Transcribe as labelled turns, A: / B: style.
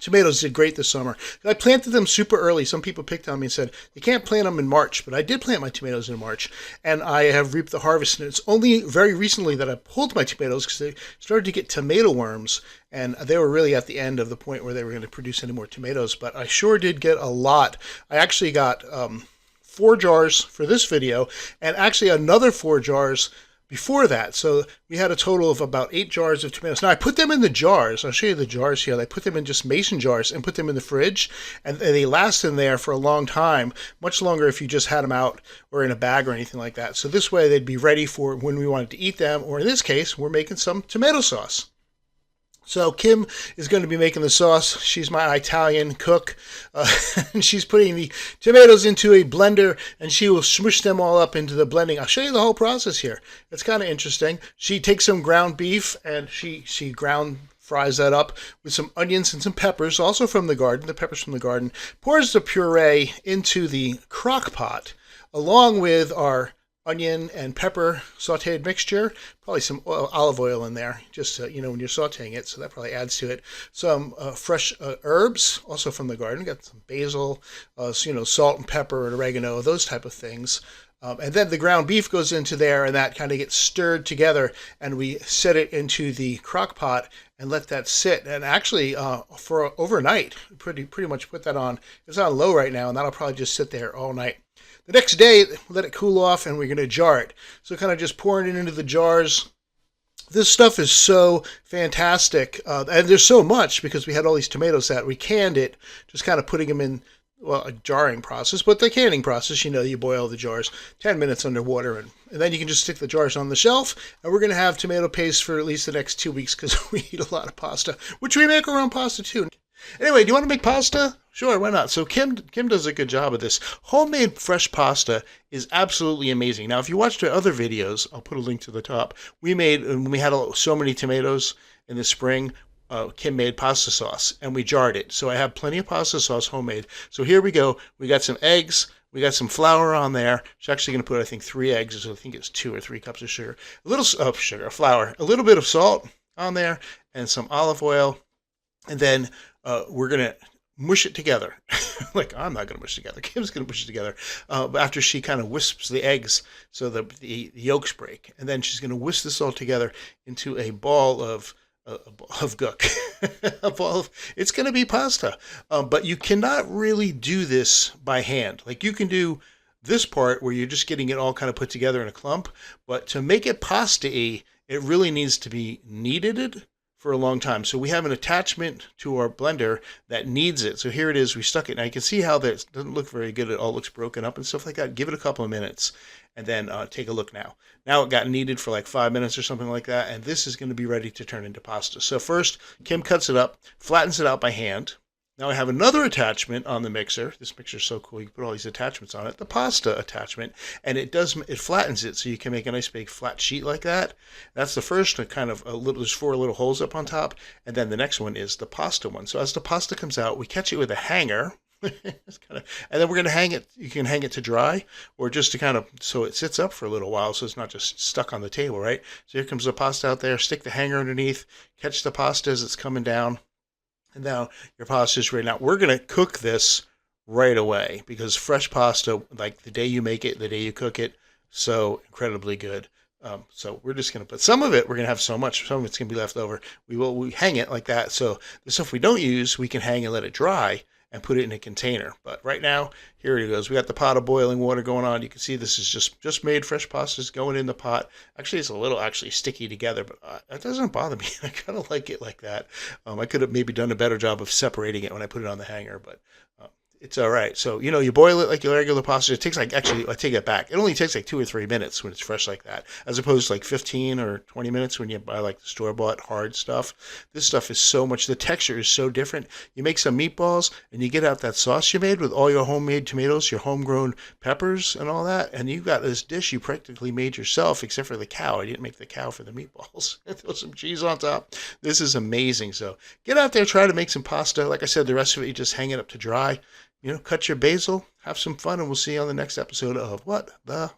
A: Tomatoes did great this summer. I planted them super early. Some people picked on me and said, you can't plant them in March, but I did plant my tomatoes in March, and I have reaped the harvest. And it's only very recently that I pulled my tomatoes because they started to get tomato worms, and they were really at the end of the point where they were going to produce any more tomatoes. But I sure did get a lot. I actually got 4 jars for this video, and actually another 4 jars before that. So we had a total of about 8 jars of tomatoes. Now I put them in the jars. I'll show you the jars here. I put them in just mason jars and put them in the fridge, and they last in there for a long time, much longer if you just had them out or in a bag or anything like that. So this way they'd be ready for when we wanted to eat them, or in this case, we're making some tomato sauce. So Kim is going to be making the sauce. She's my Italian cook. And she's putting the tomatoes into a blender, and she will smush them all up into the blending. I'll show you the whole process here. It's kind of interesting. She takes some ground beef, and she fries that up with some onions and some peppers, also from the garden, the peppers from the garden, pours the puree into the crock pot, along with our onion and pepper sauteed mixture, probably some olive oil in there, just when you're sauteing it, so that probably adds to it. Some fresh herbs, also from the garden. Got some basil, salt and pepper and oregano, those type of things. And then the ground beef goes into there, and that kind of gets stirred together, and we set it into the crock pot and let that sit. And actually, for overnight, pretty much put that on. It's on low right now, and that'll probably just sit there all night. The next day, let it cool off, and we're going to jar it. So kind of just pouring it into the jars. This stuff is so fantastic, and there's so much because we had all these tomatoes that we canned it, just kind of putting them in, a jarring process, but the canning process, you boil the jars 10 minutes under water, and then you can just stick the jars on the shelf, and we're going to have tomato paste for at least the next 2 weeks because we eat a lot of pasta, which we make our own pasta too. Anyway, do you want to make pasta? Sure, why not? So Kim does a good job of this. Homemade fresh pasta is absolutely amazing. Now, if you watched our other videos, I'll put a link to the top. We had so many tomatoes in the spring. Kim made pasta sauce, and we jarred it. So I have plenty of pasta sauce homemade. So here we go. We got some eggs. We got some flour on there. She's actually going to put, I think, 3 eggs. So I think it's 2 or 3 cups of sugar. A little flour, a little bit of salt on there, and some olive oil. And then we're going to mush it together. I'm not going to mush it together. Kim's going to mush it together after she kind of wisps the eggs so the yolks break. And then she's going to whisk this all together into a ball of gook. It's going to be pasta. But you cannot really do this by hand. You can do this part where you're just getting it all kind of put together in a clump. But to make it pasta-y, it really needs to be kneaded for a long time. So we have an attachment to our blender that needs it. So here it is. We stuck it. Now you can see how that doesn't look very good. It all looks broken up and stuff like that. Give it a couple of minutes and then take a look now. Now it got kneaded for 5 minutes or something like that. And this is going to be ready to turn into pasta. So first, Kim cuts it up, flattens it out by hand. Now I have another attachment on the mixer. This mixer is so cool. You can put all these attachments on it. The pasta attachment, and it flattens it so you can make a nice big flat sheet like that. That's the first there's 4 little holes up on top, and then the next one is the pasta one. So as the pasta comes out, we catch it with a hanger. And then we're going to hang it. You can hang it to dry, or just to so it sits up for a little while, so it's not just stuck on the table, right? So here comes the pasta out there. Stick the hanger underneath. Catch the pasta as it's coming down. And now your pasta is ready. Now we're going to cook this right away because fresh pasta, the day you make it, the day you cook it, so incredibly good. So we're just going to put some of it. We're going to have so much. Some of it's going to be left over. We hang it like that. So the stuff we don't use, we can hang and let it dry and put it in a container. But right now, here it goes. We got the pot of boiling water going on. You can see this is just made fresh pastas going in the pot. Actually, it's a little sticky together, but that doesn't bother me. I kind of like it like that. I could have maybe done a better job of separating it when I put it on the hanger, but it's all right. So, you boil it like your regular pasta. It takes actually, I take it back. It only takes 2 or 3 minutes when it's fresh like that, as opposed to 15 or 20 minutes when you buy the store-bought hard stuff. This stuff is so much, the texture is so different. You make some meatballs and you get out that sauce you made with all your homemade tomatoes, your homegrown peppers and all that, and you got this dish you practically made yourself, except for the cow. I didn't make the cow for the meatballs. Throw some cheese on top. This is amazing. So get out there, try to make some pasta. Like I said, the rest of it, you just hang it up to dry. Cut your basil, have some fun, and we'll see you on the next episode of What the